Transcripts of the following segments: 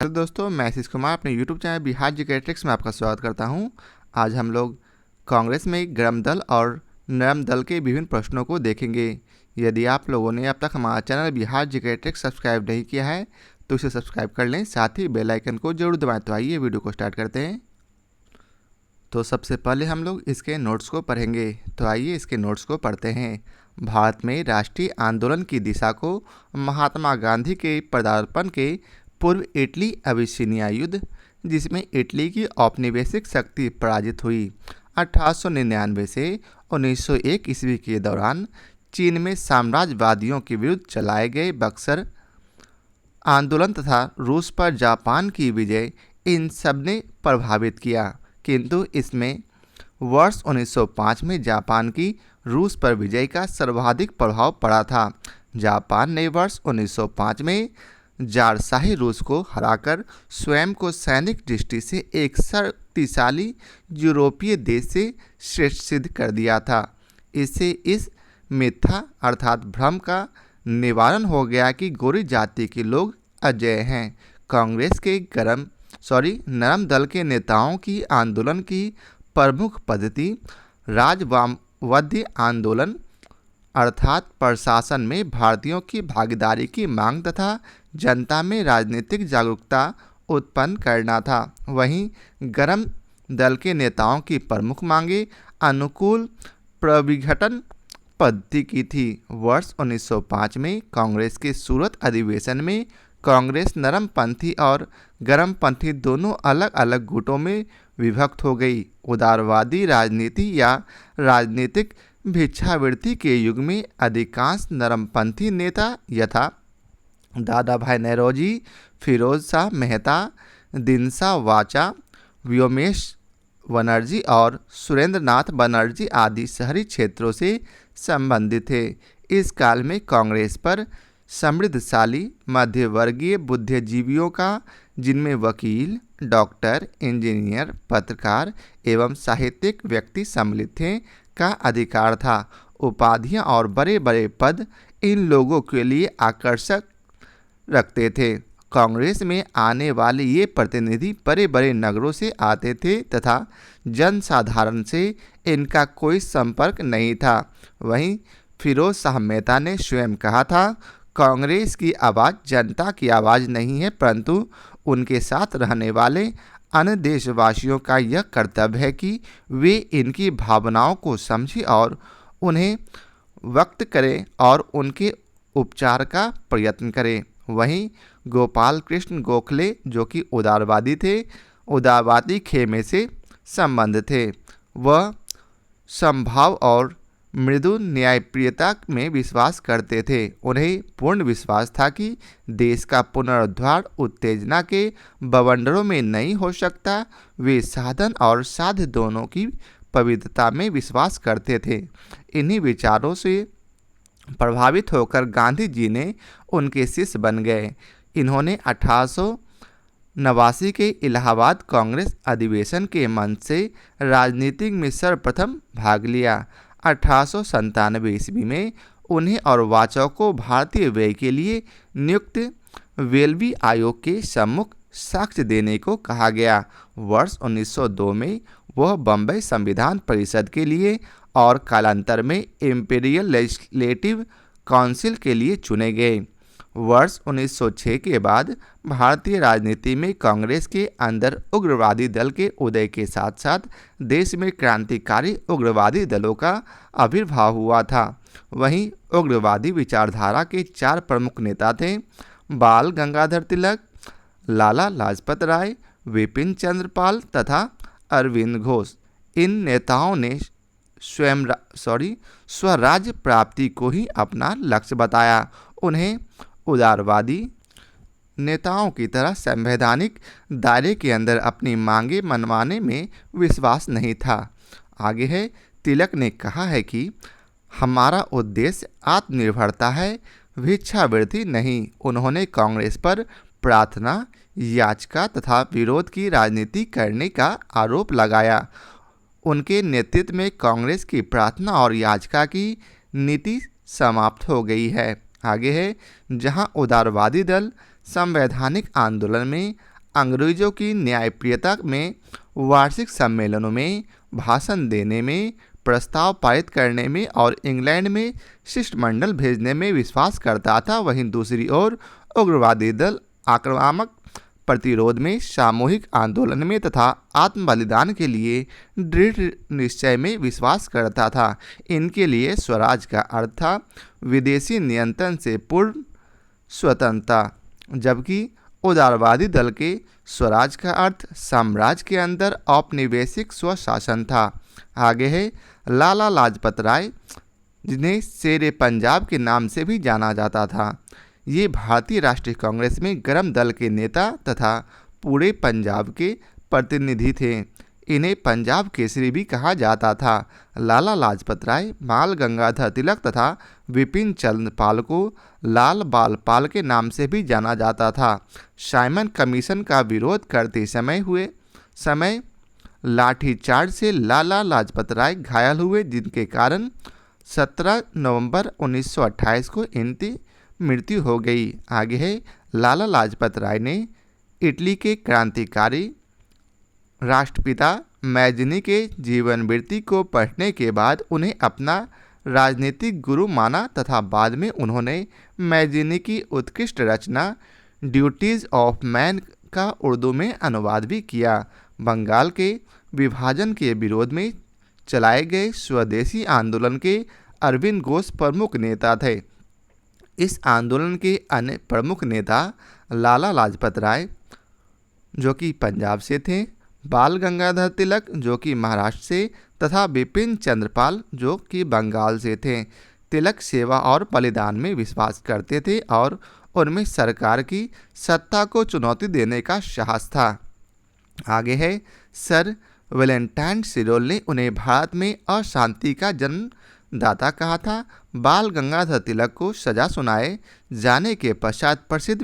Hello दोस्तों, मैं आशीष कुमार अपने YouTube channel Bihar GK tricks में आपका स्वागत करता हूं। आज हम लोग कांग्रेस में गर्म दल और नरम दल के विभिन्न प्रश्नों को देखेंगे। यदि आप लोगों ने अब तक हमारा channel Bihar GK tricks subscribe नहीं किया है तो इसे सब्सक्राइब कर लें, साथ ही बेल आइकन को जरूर दबाएं। तो आइए वीडियो को स्टार्ट करते हैं। तो सबसे पहले हम लोग इसके नोट्स को पढ़ेंगे। तो आइए इसके नोट्स को पढ़ते हैं। भारत में राष्ट्रीय आंदोलन की दिशा को महात्मा गांधी के पदार्पण के पूर्व इटली अबिसिनिया युद्ध, जिसमें इटली की औपनिवेशिक शक्ति पराजित हुई, 1899 से 1901 ईस्वी के दौरान चीन में साम्राज्यवादियों के विरुद्ध चलाए गए बक्सर आंदोलन तथा रूस पर जापान की विजय, इन सब ने प्रभावित किया। किंतु इसमें वर्ष 1905 में जापान की रूस पर विजय का सर्वाधिक प्रभाव पड़ा था। जापान ने वर्ष 1905 में जारशाही रूस को हराकर स्वयं को सैनिक दृष्टि से एक शक्तिशाली यूरोपीय देश से श्रेष्ठ सिद्ध कर दिया था। इससे इस मिथ्या अर्थात भ्रम का निवारण हो गया कि गोरी जाति के लोग अजेय हैं। कांग्रेस के नरम दल के नेताओं की आंदोलन की प्रमुख पद्धति राजवामवादी आंदोलन अर्थात प्रशासन में भारतीयों की भागीदारी की मांग तथा जनता में राजनीतिक जागरूकता उत्पन्न करना था। वहीं गर्म दल के नेताओं की प्रमुख मांगें अनुकूल प्रविघटन पद्धति की थी। वर्ष 1905 में कांग्रेस के सूरत अधिवेशन में कांग्रेस नरमपंथी और गर्मपंथी दोनों अलग अलग गुटों में विभक्त हो गई। उदारवादी राजनीति या राजनीतिक भिक्षावृत्ति के युग में अधिकांश नरमपंथी नेता यथा दादा भाई नौरोजी, फिरोज शाह मेहता, दिनसा वाचा, व्योमेश बनर्जी और सुरेंद्र नाथ बनर्जी आदि शहरी क्षेत्रों से संबंधित थे। इस काल में कांग्रेस पर समृद्धशाली मध्यवर्गीय बुद्धिजीवियों का, जिनमें वकील, डॉक्टर, इंजीनियर, पत्रकार एवं साहित्यिक व्यक्ति सम्मिलित थे, का अधिकार था। उपाधियां और बड़े बड़े पद इन लोगों के लिए आकर्षक रखते थे। कांग्रेस में आने वाले ये प्रतिनिधि बड़े बड़े नगरों से आते थे तथा जनसाधारण से इनका कोई संपर्क नहीं था। वहीं फिरोज शाह मेहता ने स्वयं कहा था, कांग्रेस की आवाज़ जनता की आवाज़ नहीं है, परंतु उनके साथ रहने वाले अन्य देशवासियों का यह कर्तव्य है कि वे इनकी भावनाओं को समझें और उन्हें व्यक्त करें और उनके उपचार का प्रयत्न करें। वहीं गोपाल कृष्ण गोखले, जो कि उदारवादी थे, उदारवादी खेमे से संबंध थे। वह समभाव और मृदु न्यायप्रियता में विश्वास करते थे। उन्हें पूर्ण विश्वास था कि देश का पुनरुद्धार उत्तेजना के बवंडरों में नहीं हो सकता। वे साधन और साध्य दोनों की पवित्रता में विश्वास करते थे। इन्हीं विचारों से प्रभावित होकर गांधी जी ने उनके शिष्य बन गए। इन्होंने 1889 के इलाहाबाद कांग्रेस अधिवेशन के मंच से राजनीति में सर्वप्रथम भाग लिया। 1897 ईस्वी में उन्हें और वाचा को भारतीय व्यय के लिए नियुक्त वेल्बी आयोग के सम्मुख साक्ष्य देने को कहा गया। वर्ष 1902 में वह बम्बई संविधान परिषद के लिए और कालांतर में इम्पीरियल लेजिस्लेटिव काउंसिल के लिए चुने गए। वर्ष 1906 के बाद भारतीय राजनीति में कांग्रेस के अंदर उग्रवादी दल के उदय के साथ साथ देश में क्रांतिकारी उग्रवादी दलों का आविर्भाव हुआ था। वहीं उग्रवादी विचारधारा के 4 प्रमुख नेता थे: बाल गंगाधर तिलक, लाला लाजपत राय, विपिन चंद्र पाल तथा अरविंद घोष। इन नेताओं ने स्वराज्य प्राप्ति को ही अपना लक्ष्य बताया। उन्हें उदारवादी नेताओं की तरह संवैधानिक दायरे के अंदर अपनी मांगें मनवाने में विश्वास नहीं था। आगे है, तिलक ने कहा है कि हमारा उद्देश्य आत्मनिर्भरता है, भिक्षावृत्ति नहीं। उन्होंने कांग्रेस पर प्रार्थना, याचिका तथा विरोध की राजनीति करने का आरोप लगाया। उनके नेतृत्व में कांग्रेस की प्रार्थना और याचिका की नीति समाप्त हो गई है। आगे है, जहां उदारवादी दल संवैधानिक आंदोलन में अंग्रेजों की न्यायप्रियता में, वार्षिक सम्मेलनों में भाषण देने में, प्रस्ताव पारित करने में और इंग्लैंड में शिष्टमंडल भेजने में विश्वास करता था। वहीं दूसरी ओर उग्रवादी दल आक्रामक प्रतिरोध में, सामूहिक आंदोलन में तथा आत्म बलिदान के लिए दृढ़ निश्चय में विश्वास करता था। इनके लिए स्वराज का अर्थ था विदेशी नियंत्रण से पूर्ण स्वतंत्रता, जबकि उदारवादी दल के स्वराज का अर्थ साम्राज्य के अंदर औपनिवेशिक स्वशासन था। आगे है लाला लाजपत राय, जिन्हें शेरे पंजाब के नाम से भी जाना जाता था। ये भारतीय राष्ट्रीय कांग्रेस में गरम दल के नेता तथा पूरे पंजाब के प्रतिनिधि थे। इन्हें पंजाब केसरी भी कहा जाता था। लाला लाजपत राय बाल गंगाधर तिलक तथा विपिन चंद्र पाल को लाल बाल पाल के नाम से भी जाना जाता था। साइमन कमीशन का विरोध करते समय लाठीचार्ज से लाला लाजपत राय घायल हुए, जिनके कारण 17 नवंबर 1928 को इनकी मृत्यु हो गई। आगे है लाला लाजपत राय ने इटली के क्रांतिकारी राष्ट्रपिता मैजिनी के जीवन वृत्ति को पढ़ने के बाद उन्हें अपना राजनीतिक गुरु माना तथा बाद में उन्होंने मैजिनी की उत्कृष्ट रचना ड्यूटीज ऑफ मैन का उर्दू में अनुवाद भी किया। बंगाल के विभाजन के विरोध में चलाए गए स्वदेशी आंदोलन के अरविंद घोष प्रमुख नेता थे। इस आंदोलन के अन्य प्रमुख नेता लाला लाजपत राय, जो कि पंजाब से थे, बाल गंगाधर तिलक, जो कि महाराष्ट्र से, तथा बिपिन चंद्रपाल, जो कि बंगाल से थे। तिलक सेवा और बलिदान में विश्वास करते थे और उनमें सरकार की सत्ता को चुनौती देने का साहस था। आगे है सर वैलेंटाइन सिरोल ने उन्हें भारत में अशांति का जन्मदाता कहा था। बाल गंगाधर तिलक को सजा सुनाए जाने के पश्चात प्रसिद्ध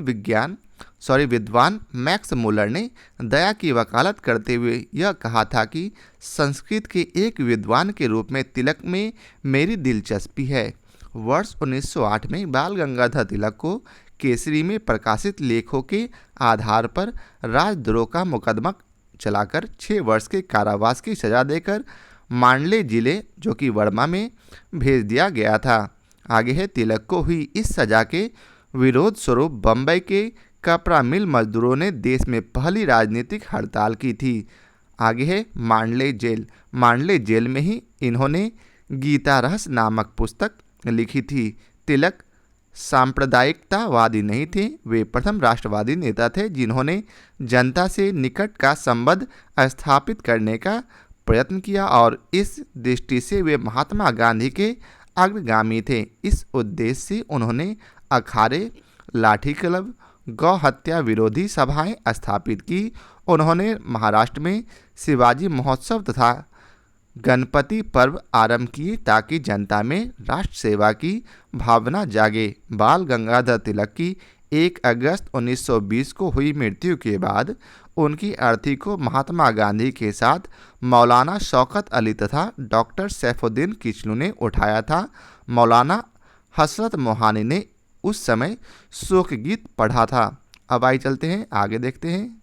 विद्वान मैक्स मुलर ने दया की वकालत करते हुए यह कहा था कि संस्कृत के एक विद्वान के रूप में तिलक में मेरी दिलचस्पी है। वर्ष 1908 में बाल गंगाधर तिलक को केसरी में प्रकाशित लेखों के आधार पर राजद्रोह का मुकदमा चलाकर 6 वर्ष के कारावास की सजा देकर मांडले जिले, जो कि वर्मा में, भेज दिया गया था। आगे है तिलक को हुई इस सजा के विरोध स्वरूप बम्बई के कपड़ा मिल मजदूरों ने देश में पहली राजनीतिक हड़ताल की थी। आगे है मांडले जेल। मांडले जेल में ही इन्होंने गीता रहस्य नामक पुस्तक लिखी थी। तिलक सांप्रदायिकतावादी नहीं थे, वे प्रथम राष्ट्रवादी नेता थे जिन्होंने जनता से निकट का संबंध स्थापित करने का प्रयत्न किया और इस दृष्टि से वे महात्मा गांधी के अग्रगामी थे। इस उद्देश्य से उन्होंने अखाड़े, लाठी क्लब, गौ हत्या विरोधी सभाएं स्थापित की। उन्होंने महाराष्ट्र में शिवाजी महोत्सव तथा गणपति पर्व आरंभ किए ताकि जनता में राष्ट्र सेवा की भावना जागे। बाल गंगाधर तिलक की 1 अगस्त 1920 को हुई मृत्यु के बाद उनकी अर्थी को महात्मा गांधी के साथ मौलाना शौकत अली तथा डॉक्टर सैफुद्दीन किचलू ने उठाया था। मौलाना हसरत मोहानी ने उस समय शोक गीत पढ़ा था। अब आइए चलते हैं आगे देखते हैं।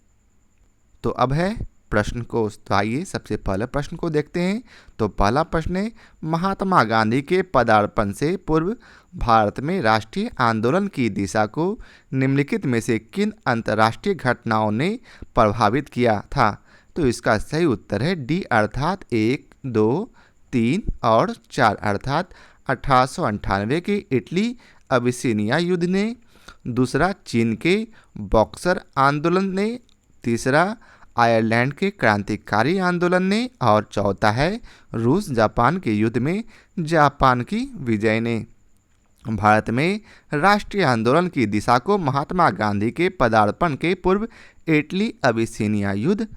तो अब है प्रश्न को, तो आइए सबसे पहले प्रश्न को देखते हैं। तो पहला प्रश्न है, महात्मा गांधी के पदार्पण से पूर्व भारत में राष्ट्रीय आंदोलन की दिशा को निम्नलिखित में से किन अंतर्राष्ट्रीय घटनाओं ने प्रभावित किया था? तो इसका सही उत्तर है डी, अर्थात 1, 2, 3 और 4, अर्थात 1898 के इटली अबिसिनिया युद्ध ने, दूसरा चीन के बॉक्सर आंदोलन ने, तीसरा आयरलैंड के क्रांतिकारी आंदोलन ने और चौथा है रूस जापान के युद्ध में जापान की विजय ने। भारत में राष्ट्रीय आंदोलन की दिशा को महात्मा गांधी के पदार्पण के पूर्व इटली अबिसिनिया युद्ध,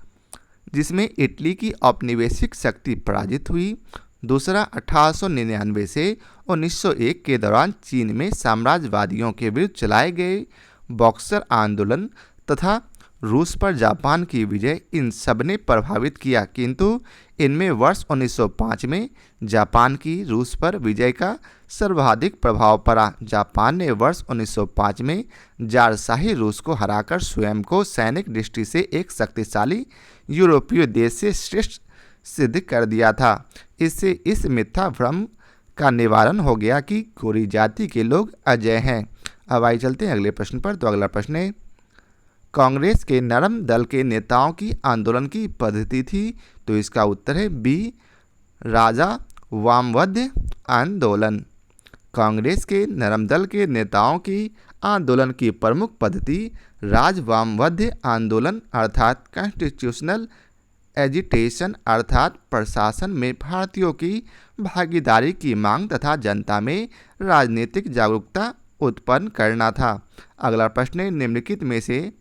जिसमें इटली की औपनिवेशिक शक्ति पराजित हुई, दूसरा 1899 से 1901 के दौरान चीन में साम्राज्यवादियों के विरुद्ध चलाए गए बॉक्सर आंदोलन तथा रूस पर जापान की विजय इन सब ने प्रभावित किया, किंतु इनमें वर्ष 1905 में जापान की रूस पर विजय का सर्वाधिक प्रभाव पड़ा। जापान ने वर्ष 1905 में जारशाही रूस को हराकर स्वयं को सैनिक दृष्टि से एक शक्तिशाली यूरोपीय देश से श्रेष्ठ सिद्ध कर दिया था। इससे इस मिथ्या भ्रम का निवारण हो गया कि कोरी जाति के लोग अजय हैं। अब आइए चलते हैं अगले प्रश्न पर। तो अगला प्रश्न है, कांग्रेस के नरम दल के नेताओं की आंदोलन की पद्धति थी। तो इसका उत्तर है बी, राजा वामवध्य आंदोलन। कांग्रेस के नरम दल के नेताओं की आंदोलन की प्रमुख पद्धति राजवामवध्य आंदोलन अर्थात कॉन्स्टिट्यूशनल एजिटेशन अर्थात प्रशासन में भारतीयों की भागीदारी की मांग तथा जनता में राजनीतिक जागरूकता उत्पन्न करना था। अगला प्रश्न है, निम्नलिखित में से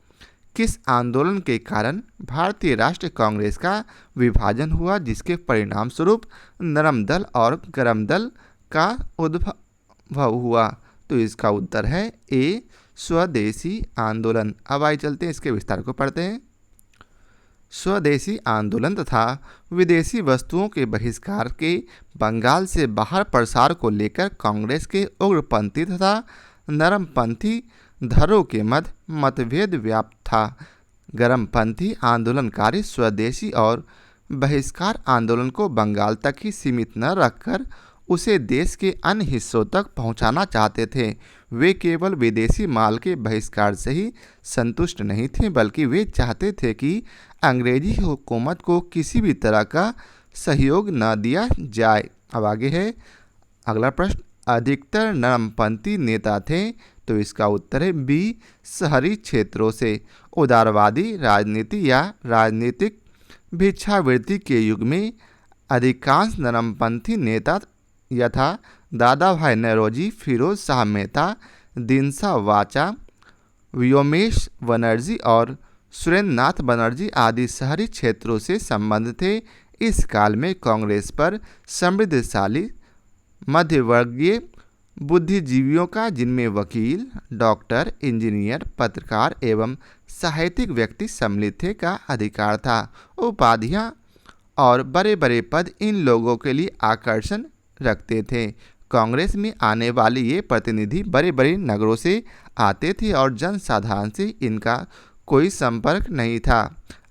किस आंदोलन के कारण भारतीय राष्ट्रीय कांग्रेस का विभाजन हुआ, जिसके परिणाम स्वरूप नरम दल और गरम दल का उद्भव हुआ? तो इसका उत्तर है ए, स्वदेशी आंदोलन। अब आइए चलते हैं इसके विस्तार को पढ़ते हैं। स्वदेशी आंदोलन तथा विदेशी वस्तुओं के बहिष्कार के बंगाल से बाहर प्रसार को लेकर कांग्रेस के उग्रपंथी तथा नरमपंथी धड़ों के मध्य मतभेद व्याप्त था। गरमपंथी आंदोलनकारी स्वदेशी और बहिष्कार आंदोलन को बंगाल तक ही सीमित न रखकर उसे देश के अन्य हिस्सों तक पहुंचाना चाहते थे। वे केवल विदेशी माल के बहिष्कार से ही संतुष्ट नहीं थे, बल्कि वे चाहते थे कि अंग्रेजी हुकूमत को किसी भी तरह का सहयोग न दिया जाए। अब आगे है अगला प्रश्न, अधिकतर नरमपंथी नेता थे। तो इसका उत्तर है बी, शहरी क्षेत्रों से। उदारवादी राजनीति या राजनीतिक भिक्षावृत्ति के युग में अधिकांश नरमपंथी नेता यथा दादा भाई नौरोजी, फिरोज शाह मेहता, दिनसा वाचा, व्योमेश बनर्जी और सुरेंद्र नाथ बनर्जी आदि शहरी क्षेत्रों से संबंध थे। इस काल में कांग्रेस पर समृद्धशाली मध्यवर्गीय बुद्धिजीवियों का, जिनमें वकील, डॉक्टर, इंजीनियर, पत्रकार एवं साहित्यिक व्यक्ति सम्मिलित थे, का अधिकार था। उपाधियां और बड़े बड़े पद इन लोगों के लिए आकर्षण रखते थे। कांग्रेस में आने वाले ये प्रतिनिधि बड़े बड़े नगरों से आते थे और जनसाधारण से इनका कोई संपर्क नहीं था।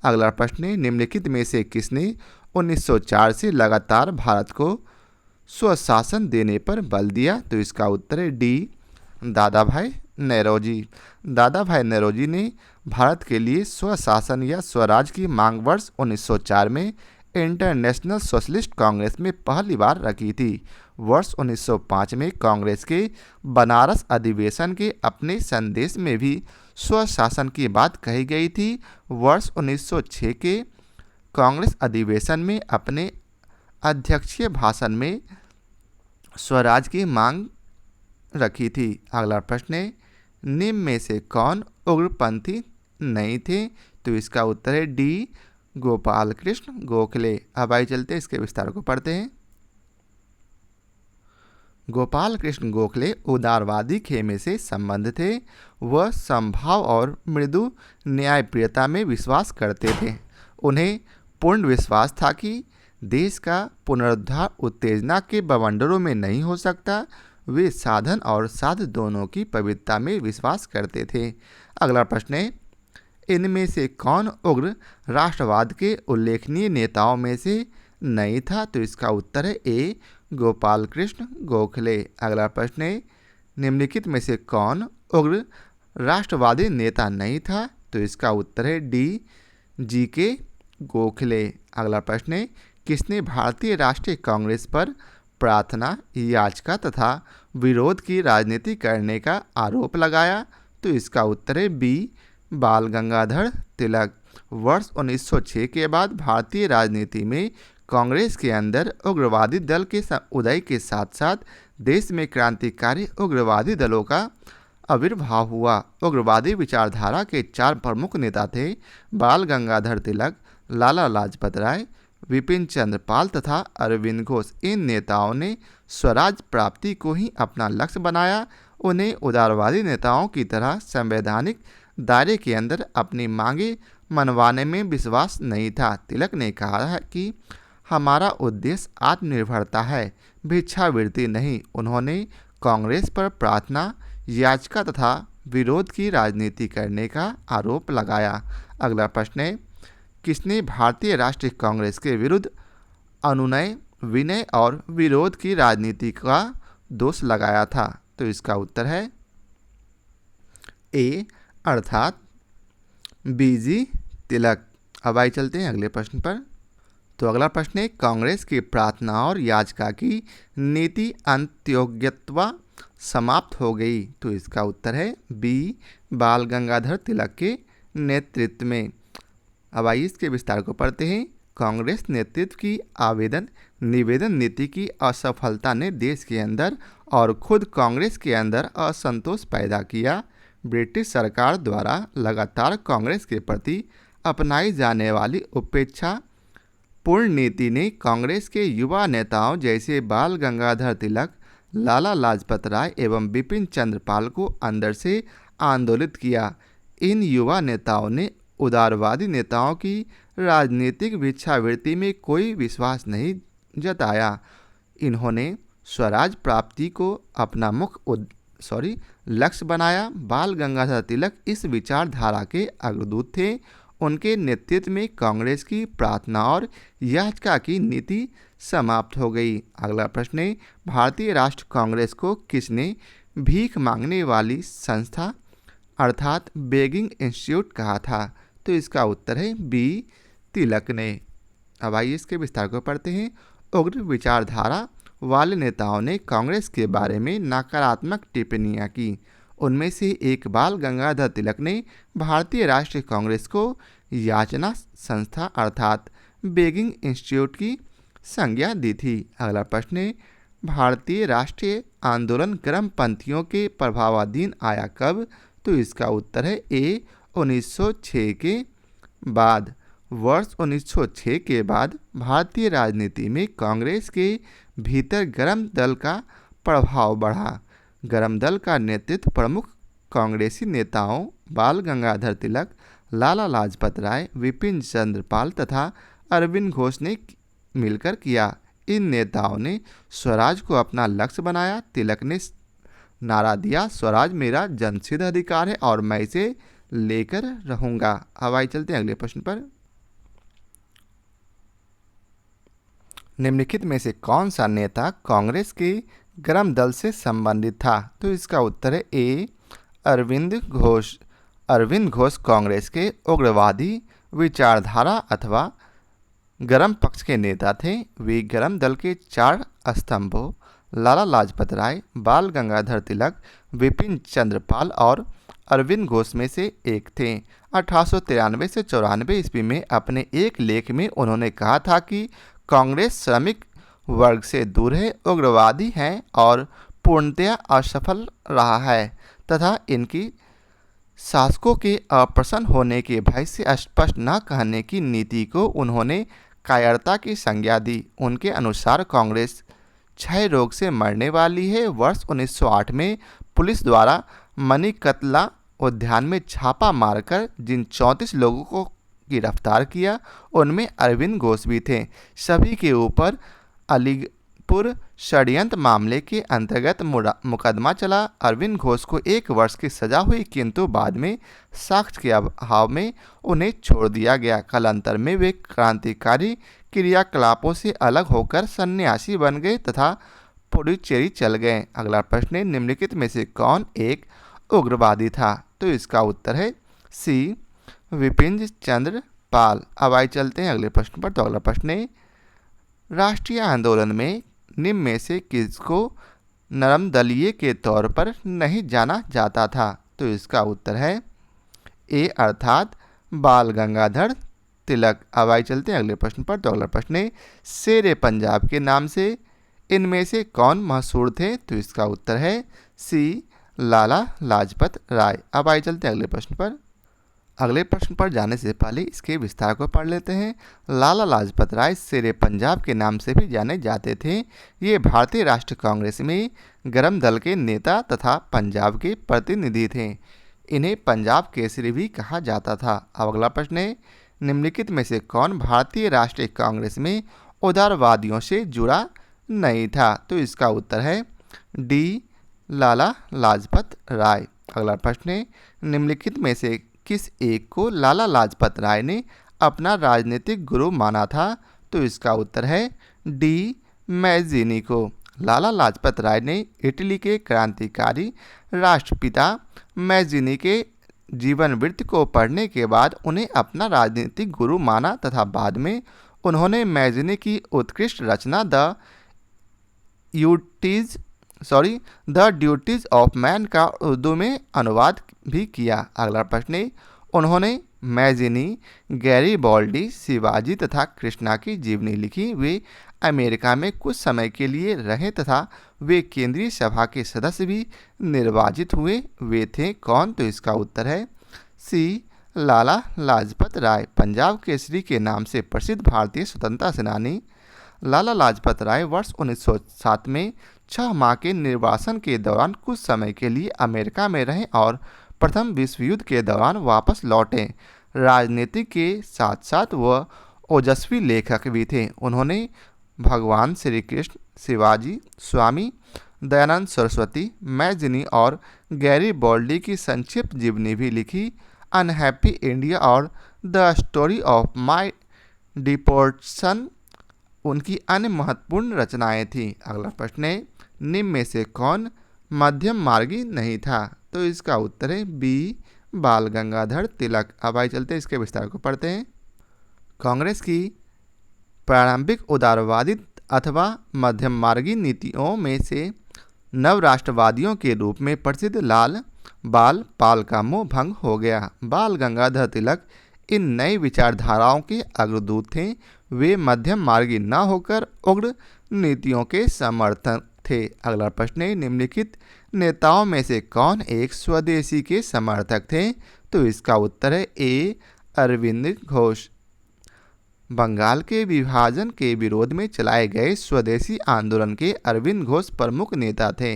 अगला प्रश्न है, निम्नलिखित में से किसने 1904 से लगातार भारत को स्वशासन देने पर बल दिया? तो इसका उत्तर है डी, दादा भाई नौरोजी। दादा भाई नौरोजी ने भारत के लिए स्वशासन या स्वराज की मांग वर्ष 1904 में इंटरनेशनल सोशलिस्ट कांग्रेस में पहली बार रखी थी। वर्ष 1905 में कांग्रेस के बनारस अधिवेशन के अपने संदेश में भी स्वशासन की बात कही गई थी। वर्ष 1906 के कांग्रेस अधिवेशन में अपने अध्यक्षीय भाषण में स्वराज की मांग रखी थी। अगला प्रश्न है, निम्न में से कौन उग्रपंथी नहीं थे? तो इसका उत्तर है डी, गोपाल कृष्ण गोखले। अब आइए चलते इसके विस्तार को पढ़ते हैं। गोपाल कृष्ण गोखले उदारवादी खेमे से संबंध थे। वह समभाव और मृदु न्यायप्रियता में विश्वास करते थे। उन्हें पूर्ण विश्वास था कि देश का पुनरुद्धार उत्तेजना के बवंडरों में नहीं हो सकता। वे साधन और साध्य दोनों की पवित्रता में विश्वास करते थे। अगला प्रश्न है, इनमें से कौन उग्र राष्ट्रवाद के उल्लेखनीय नेताओं में से नहीं था? तो इसका उत्तर है ए, गोपाल कृष्ण गोखले। अगला प्रश्न है, निम्नलिखित में से कौन उग्र राष्ट्रवादी नेता नहीं था? तो इसका उत्तर है डी, जी के गोखले। अगला प्रश्न है, किसने भारतीय राष्ट्रीय कांग्रेस पर प्रार्थना, याचिका तथा विरोध की राजनीति करने का आरोप लगाया? तो इसका उत्तर है बी, बाल गंगाधर तिलक। वर्ष 1906 के बाद भारतीय राजनीति में कांग्रेस के अंदर उग्रवादी दल के उदय के साथ साथ देश में क्रांतिकारी उग्रवादी दलों का आविर्भाव हुआ। उग्रवादी विचारधारा के 4 प्रमुख नेता थे, बाल गंगाधर तिलक, लाला लाजपत राय, विपिन चंद्र पाल तथा अरविंद घोष। इन नेताओं ने स्वराज प्राप्ति को ही अपना लक्ष्य बनाया। उन्हें उदारवादी नेताओं की तरह संवैधानिक दायरे के अंदर अपनी मांगे मनवाने में विश्वास नहीं था। तिलक ने कहा है कि हमारा उद्देश्य आत्मनिर्भरता है, भिक्षावृत्ति नहीं। उन्होंने कांग्रेस पर प्रार्थना याचिका तथा विरोध की राजनीति करने का आरोप लगाया। अगला प्रश्न है, किसने भारतीय राष्ट्रीय कांग्रेस के विरुद्ध अनुनय, विनय और विरोध की राजनीति का दोष लगाया था? तो इसका उत्तर है ए अर्थात बीजी तिलक। अब आइए चलते हैं अगले प्रश्न पर। तो अगला प्रश्न है, कांग्रेस की प्रार्थना और याचिका की नीति अंत्योग्यत्वा समाप्त हो गई। तो इसका उत्तर है बी बाल गंगाधर तिलक के नेतृत्व में। अब आइए इसके विस्तार को पढ़ते हैं। कांग्रेस नेतृत्व की आवेदन निवेदन नीति की असफलता ने देश के अंदर और खुद कांग्रेस के अंदर असंतोष पैदा किया। ब्रिटिश सरकार द्वारा लगातार कांग्रेस के प्रति अपनाई जाने वाली उपेक्षा पूर्ण नीति ने कांग्रेस के युवा नेताओं जैसे बाल गंगाधर तिलक, लाला लाजपत राय एवं बिपिन चंद्र पाल को अंदर से आंदोलित किया। इन युवा नेताओं ने उदारवादी नेताओं की राजनीतिक भिक्षावृत्ति में कोई विश्वास नहीं जताया। इन्होंने स्वराज प्राप्ति को अपना मुख्य लक्ष्य बनाया। बाल गंगाधर तिलक इस विचारधारा के अग्रदूत थे। उनके नेतृत्व में कांग्रेस की प्रार्थना और याचिका की नीति समाप्त हो गई। अगला प्रश्न है, भारतीय राष्ट्र कांग्रेस को किसने भीख मांगने वाली संस्था अर्थात बेगिंग इंस्टीट्यूट कहा था? तो इसका उत्तर है बी तिलक ने। अब आइए इसके विस्तार को पढ़ते हैं। उग्र विचारधारा वाले नेताओं ने कांग्रेस के बारे में नकारात्मक टिप्पणियां की। उनमें से एक बाल गंगाधर तिलक ने भारतीय राष्ट्रीय कांग्रेस को याचना संस्था अर्थात बेगिंग इंस्टीट्यूट की संज्ञा दी थी। अगला प्रश्न है, भारतीय राष्ट्रीय आंदोलन गर्मपंथियों के प्रभावाधीन आया कब? तो इसका उत्तर है ए 1906 के बाद। वर्ष 1906 के बाद भारतीय राजनीति में कांग्रेस के भीतर गरम दल का प्रभाव बढ़ा। गरम दल का नेतृत्व प्रमुख कांग्रेसी नेताओं बाल गंगाधर तिलक, लाला लाजपत राय, विपिन चंद्र पाल तथा अरविंद घोष ने मिलकर किया। इन नेताओं ने स्वराज को अपना लक्ष्य बनाया। तिलक ने नारा दिया, स्वराज मेरा जन्मसिद्ध अधिकार है और मैं इसे लेकर रहूंगा। अब आइए चलते हैं अगले प्रश्न पर। निम्नलिखित में से कौन सा नेता कांग्रेस के गरम दल से संबंधित था? तो इसका उत्तर है ए अरविंद घोष। अरविंद घोष कांग्रेस के उग्रवादी विचारधारा अथवा गरम पक्ष के नेता थे। वे गरम दल के 4 स्तंभों लाला लाजपत राय, बाल गंगाधर तिलक, विपिन चंद्र पाल और अरविंद घोष में से एक थे। 1893 से 94 ईस्वी में अपने एक लेख में उन्होंने कहा था कि कांग्रेस श्रमिक वर्ग से दूर है, उग्रवादी है और पूर्णतया असफल रहा है तथा इनकी शासकों के अप्रसन्न होने के भय से स्पष्ट न कहने की नीति को उन्होंने कायरता की संज्ञा दी। उनके अनुसार कांग्रेस क्षय रोग से मरने वाली है। वर्ष 1908 में पुलिस द्वारा मणिकतला उद्यान में छापा मारकर जिन 34 लोगों को गिरफ्तार किया उनमें अरविंद घोष भी थे। सभी के ऊपर अलीपुर षड्यंत्र मामले के अंतर्गत मुकदमा चला। अरविंद घोष को 1 वर्ष की सजा हुई, किंतु बाद में साक्ष्य के अभाव में उन्हें छोड़ दिया गया। कालांतर में वे क्रांतिकारी क्रियाकलापों से अलग होकर सन्यासी बन गए तथा पुडुचेरी चल गए। अगला प्रश्न है, निम्नलिखित में से कौन एक उग्रवादी था? तो इसका उत्तर है सी विपिन चंद्र पाल। अब आइए चलते हैं अगले प्रश्न पर। तो अगला प्रश्न है, राष्ट्रीय आंदोलन में निम्न में से किसको नरम दलीय के तौर पर नहीं जाना जाता था? तो इसका उत्तर है ए अर्थात बाल गंगाधर तिलक। अब आइए चलते हैं अगले प्रश्न पर। तो अगला प्रश्न है, शेरे पंजाब के नाम से इनमें से कौन मशहूर थे? तो इसका उत्तर है सी लाला लाजपत राय। अब आइए चलते हैं अगले प्रश्न पर। अगले प्रश्न पर जाने से पहले इसके विस्तार को पढ़ लेते हैं। लाला लाजपत राय शेरे पंजाब के नाम से भी जाने जाते थे। ये भारतीय राष्ट्रीय कांग्रेस में गरम दल के नेता तथा पंजाब के प्रतिनिधि थे। इन्हें पंजाब केसरी भी कहा जाता था। अब अगला प्रश्न है, निम्नलिखित में से कौन भारतीय राष्ट्रीय कांग्रेस में उदारवादियों से जुड़ा नहीं था? तो इसका उत्तर है डी, लाला लाजपत राय। अगला प्रश्न है, निम्नलिखित में से किस एक को लाला लाजपत राय ने अपना राजनीतिक गुरु माना था? तो इसका उत्तर है डी, मैज़ीनी को। लाला लाजपत राय ने इटली के क्रांतिकारी राष्ट्रपिता मैज़ीनी के जीवन वृत्त को पढ़ने के बाद उन्हें अपना राजनीतिक गुरु माना तथा बाद में उन्होंने मैज़ीनी की उत्कृष्ट रचना द ड्यूटीज ऑफ मैन का उर्दू में अनुवाद भी किया। अगला प्रश्न है, उन्होंने मैज़ीनी, गैरीबाल्डी, शिवाजी तथा कृष्णा की जीवनी लिखी। वे अमेरिका में कुछ समय के लिए रहे तथा वे केंद्रीय सभा के सदस्य भी निर्वाचित हुए। वे थे कौन? तो इसका उत्तर है सी, लाला लाजपत राय। पंजाब केसरी के नाम से प्रसिद्ध भारतीय स्वतंत्रता सेनानी लाला लाजपत राय वर्ष 1907 में 6 माह के निर्वासन के दौरान कुछ समय के लिए अमेरिका में रहे और प्रथम विश्व युद्ध के दौरान वापस लौटे। राजनीति के साथ साथ वह ओजस्वी लेखक भी थे। उन्होंने भगवान श्री कृष्ण, शिवाजी, स्वामी दयानंद सरस्वती, मैज़ीनी और गैरीबाल्डी की संक्षिप्त जीवनी भी लिखी। अनहैप्पी इंडिया और the story of my deportation उनकी अन्य महत्वपूर्ण रचनाएं थीं। अगला प्रश्न है, निम्न में से कौन मध्यम मार्गी नहीं था? तो इसका उत्तर है बी, बाल गंगाधर तिलक। अब आइए चलते हैं इसके विस्तार को पढ़ते हैं। कांग्रेस की प्रारंभिक उदारवादी अथवा मध्यम मार्गी नीतियों में से नव राष्ट्रवादियों के रूप में प्रसिद्ध लाल बाल पाल का मोह भंग हो गया। बाल गंगाधर तिलक इन नई विचारधाराओं के अग्रदूत थे। वे मध्यम मार्गी न होकर उग्र नीतियों के समर्थक थे। अगला प्रश्न है, निम्नलिखित नेताओं में से कौन एक स्वदेशी के समर्थक थे? तो इसका उत्तर है ए, अरविंद घोष। बंगाल के विभाजन के विरोध में चलाए गए स्वदेशी आंदोलन के अरविंद घोष प्रमुख नेता थे।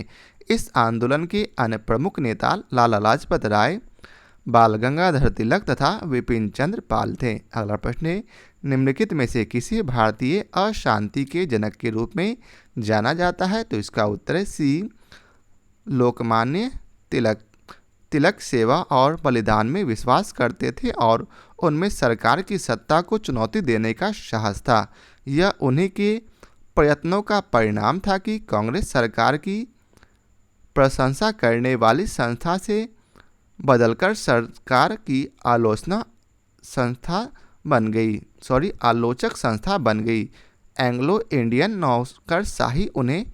इस आंदोलन के अन्य प्रमुख नेता लाला लाजपत राय, बाल गंगाधर तिलक तथा विपिन चंद्र पाल थे। अगला प्रश्न है, निम्नलिखित में से किसी भारतीय अशांति के जनक के रूप में जाना जाता है? तो इसका उत्तर है सी, लोकमान्य तिलक। तिलक सेवा और बलिदान में विश्वास करते थे और उनमें सरकार की सत्ता को चुनौती देने का साहस था। यह उन्हीं के प्रयत्नों का परिणाम था कि कांग्रेस सरकार की प्रशंसा करने वाली संस्था से बदलकर सरकार की आलोचक संस्था बन गई। एंग्लो इंडियन नौकरशाही उन्हें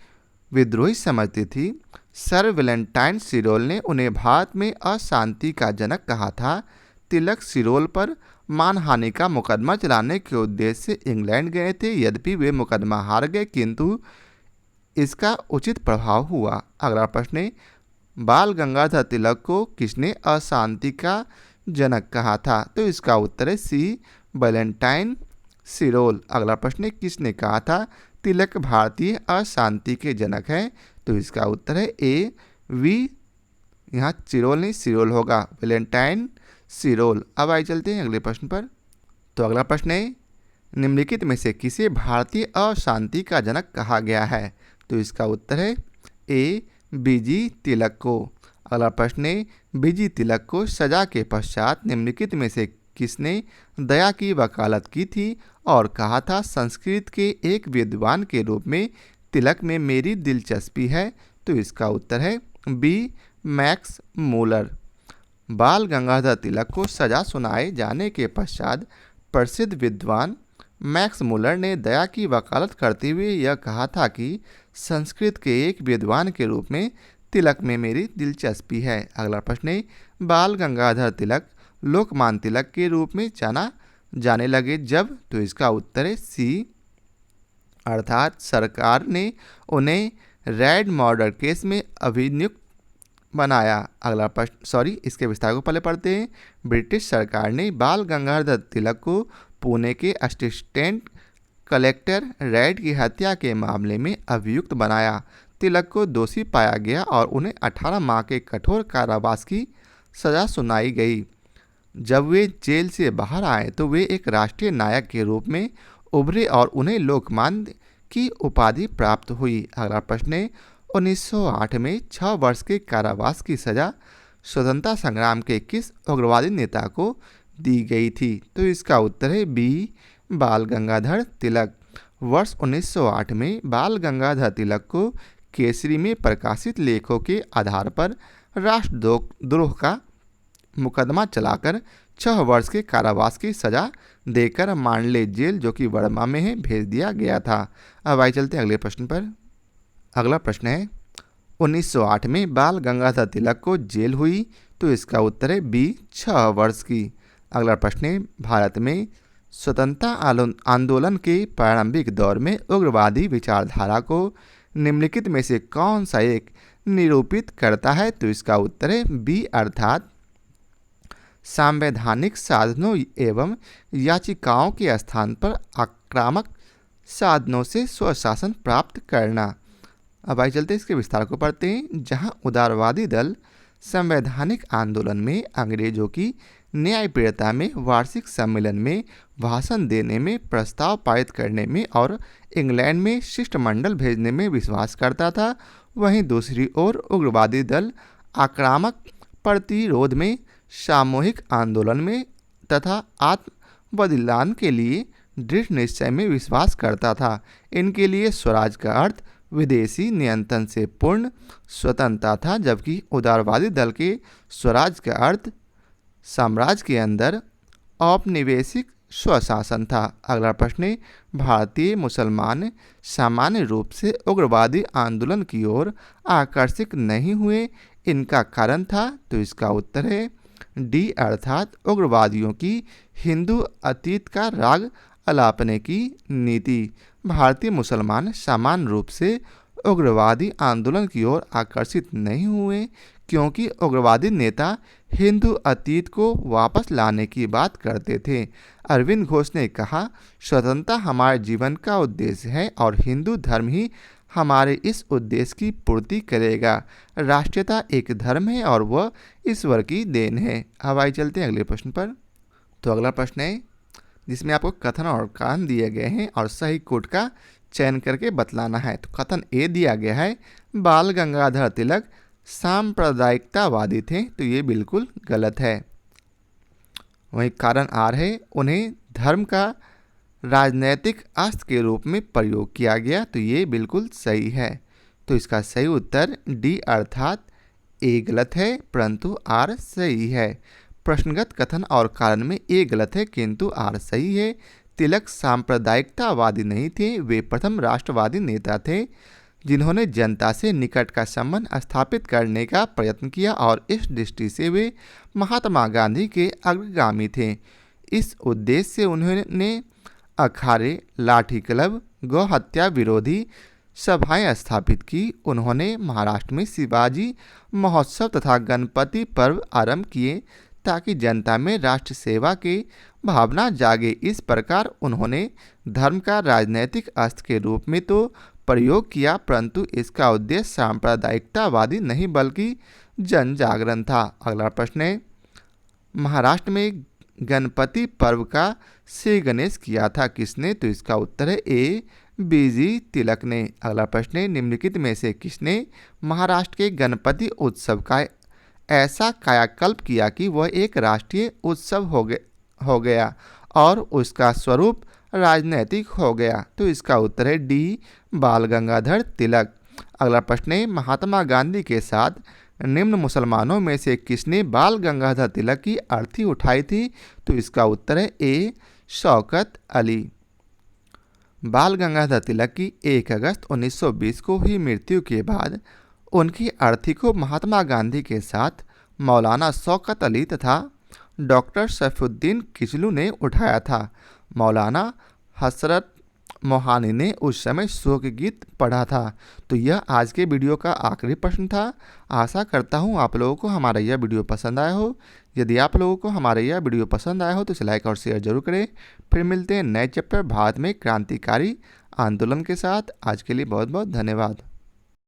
विद्रोही समझती थी। सर वैलेंटाइन सिरोल ने उन्हें भारत में अशांति का जनक कहा था। तिलक सिरोल पर मानहानि का मुकदमा चलाने के उद्देश्य से इंग्लैंड गए थे। यद्यपि वे मुकदमा हार गए किंतु इसका उचित प्रभाव हुआ। अगला प्रश्न है, बाल गंगाधर तिलक को किसने अशांति का जनक कहा था? तो इसका उत्तर है सी, वैलेंटाइन सिरोल। अगला प्रश्न है, किसने कहा था तिलक भारतीय अशांति के जनक हैं? तो इसका उत्तर है ए, वी, यहाँ चिरोल नहीं सिरोल होगा, वैलेंटाइन सिरोल। अब आइए चलते हैं अगले प्रश्न पर। तो अगला प्रश्न है, निम्नलिखित में से किसे भारतीय अशांति का जनक कहा गया है? तो इसका उत्तर है ए, बीजी तिलक को। अगला प्रश्न है, बीजी तिलक को सजा के पश्चात निम्नलिखित में से किसने दया की वकालत की थी और कहा था संस्कृत के एक विद्वान के रूप में तिलक में मेरी दिलचस्पी है? तो इसका उत्तर है बी, मैक्स मूलर। बाल गंगाधर तिलक को सजा सुनाए जाने के पश्चात प्रसिद्ध विद्वान मैक्स मूलर ने दया की वकालत करते हुए यह कहा था कि संस्कृत के एक विद्वान के रूप में तिलक में मेरी दिलचस्पी है। अगला प्रश्न है, बाल गंगाधर तिलक लोकमान्य तिलक के रूप में जाने लगे जब? तो इसका उत्तर है सी, अर्थात सरकार ने उन्हें रेड मर्डर केस में अभियुक्त बनाया। अगला प्रश्न इसके विस्तार को पहले पढ़ते हैं। ब्रिटिश सरकार ने बाल गंगाधर तिलक को पुणे के असिस्टेंट कलेक्टर रेड की हत्या के मामले में अभियुक्त बनाया। तिलक को दोषी पाया गया और उन्हें 18 माह के कठोर कारावास की सजा सुनाई गई। जब वे जेल से बाहर आए तो वे एक राष्ट्रीय नायक के रूप में उभरे और उन्हें लोकमान्य की उपाधि प्राप्त हुई। अगला प्रश्न है, 1908 में 6 वर्ष के कारावास की सजा स्वतंत्रता संग्राम के किस उग्रवादी नेता को दी गई थी? तो इसका उत्तर है बी, बाल गंगाधर तिलक। वर्ष 1908 में बाल गंगाधर तिलक को केसरी में प्रकाशित लेखों के आधार पर राष्ट्रद्रोह का मुकदमा चलाकर 6 वर्ष के कारावास की सजा देकर मांडले जेल, जो कि बर्मा में है, भेज दिया गया था। अब आइए चलते हैं अगले प्रश्न पर। अगला प्रश्न है, 1908 में बाल गंगाधर तिलक को जेल हुई, तो इसका उत्तर है बी, 6 वर्ष की। अगला प्रश्न है, भारत में स्वतंत्रता आंदोलन के प्रारंभिक दौर में उग्रवादी विचारधारा को निम्नलिखित में से कौन सा एक निरूपित करता है? तो इसका उत्तर है बी, अर्थात संवैधानिक साधनों एवं याचिकाओं के स्थान पर आक्रामक साधनों से स्वशासन प्राप्त करना। अब आइए चलते इसके विस्तार को पढ़ते हैं। जहां उदारवादी दल संवैधानिक आंदोलन में अंग्रेजों की न्यायप्रियता में, वार्षिक सम्मेलन में भाषण देने में, प्रस्ताव पारित करने में और इंग्लैंड में शिष्टमंडल भेजने में विश्वास करता था, वहीं दूसरी ओर उग्रवादी दल आक्रामक प्रतिरोध में, सामूहिक आंदोलन में तथा आत्मबलिदान के लिए दृढ़ निश्चय में विश्वास करता था। इनके लिए स्वराज का अर्थ विदेशी नियंत्रण से पूर्ण स्वतंत्रता था, जबकि उदारवादी दल के स्वराज का अर्थ साम्राज्य के अंदर औपनिवेशिक स्वशासन था। अगला प्रश्न है, भारतीय मुसलमान सामान्य रूप से उग्रवादी आंदोलन की ओर आकर्षित नहीं हुए, इनका कारण था? तो इसका उत्तर है डी, अर्थात उग्रवादियों की हिंदू अतीत का राग अलापने की नीति। भारतीय मुसलमान सामान्य रूप से उग्रवादी आंदोलन की ओर आकर्षित नहीं हुए क्योंकि उग्रवादी नेता हिंदू अतीत को वापस लाने की बात करते थे। अरविंद घोष ने कहा, स्वतंत्रता हमारे जीवन का उद्देश्य है और हिंदू धर्म ही हमारे इस उद्देश्य की पूर्ति करेगा। राष्ट्रीयता एक धर्म है और वह ईश्वर की देन है। अब आइए चलते हैं अगले प्रश्न पर। तो अगला प्रश्न है जिसमें आपको कथन और कारण दिए गए हैं और सही कोट का चयन करके बतलाना है। तो कथन ए दिया गया है, बाल गंगाधर तिलक सांप्रदायिकतावादी थे, तो ये बिल्कुल गलत है। वहीं कारण आर है, उन्हें धर्म का राजनैतिक अस्त्र के रूप में प्रयोग किया गया, तो ये बिल्कुल सही है। तो इसका सही उत्तर डी, अर्थात ए गलत है परंतु आर सही है। प्रश्नगत कथन और कारण में ए गलत है किंतु आर सही है। तिलक सांप्रदायिकतावादी नहीं थे, वे प्रथम राष्ट्रवादी नेता थे जिन्होंने जनता से निकट का संबंध स्थापित करने का प्रयत्न किया और इस दृष्टि से वे महात्मा गांधी के अग्रगामी थे। इस उद्देश्य से उन्होंने अखाड़े, लाठी क्लब, गौ हत्या विरोधी सभाएं स्थापित की। उन्होंने महाराष्ट्र में शिवाजी महोत्सव तथा गणपति पर्व आरंभ किए ताकि जनता में राष्ट्र सेवा की भावना जागे। इस प्रकार उन्होंने धर्म का राजनैतिक अस्त्र के रूप में तो प्रयोग किया परंतु इसका उद्देश्य सांप्रदायिकतावादी नहीं बल्कि जन जागरण था। अगला प्रश्न है, महाराष्ट्र में गणपति पर्व का श्री गणेश किया था किसने? तो इसका उत्तर है ए, बीजी तिलक ने। अगला प्रश्न है, निम्नलिखित में से किसने महाराष्ट्र के गणपति उत्सव का ऐसा कायाकल्प किया कि वह एक राष्ट्रीय उत्सव हो गया और उसका स्वरूप राजनैतिक हो गया? तो इसका उत्तर है डी, बाल गंगाधर तिलक। अगला प्रश्न है, महात्मा गांधी के साथ निम्न मुसलमानों में से किसने बाल गंगाधर तिलक की अर्थी उठाई थी? तो इसका उत्तर है ए, शौकत अली। बाल गंगाधर तिलक की 1 अगस्त 1920 को हुई मृत्यु के बाद उनकी अर्थी को महात्मा गांधी के साथ मौलाना शौकत अली तथा डॉक्टर सैफुद्दीन किचलू ने उठाया था। मौलाना हसरत मोहानी ने उस समय शोक गीत पढ़ा था। तो यह आज के वीडियो का आखिरी प्रश्न था। आशा करता हूँ आप लोगों को हमारा यह वीडियो पसंद आया हो। यदि आप लोगों को हमारा यह वीडियो पसंद आया हो तो इसे लाइक और शेयर जरूर करें। फिर मिलते हैं नए चैप्टर भारत में क्रांतिकारी आंदोलन के साथ। आज के लिए बहुत बहुत धन्यवाद।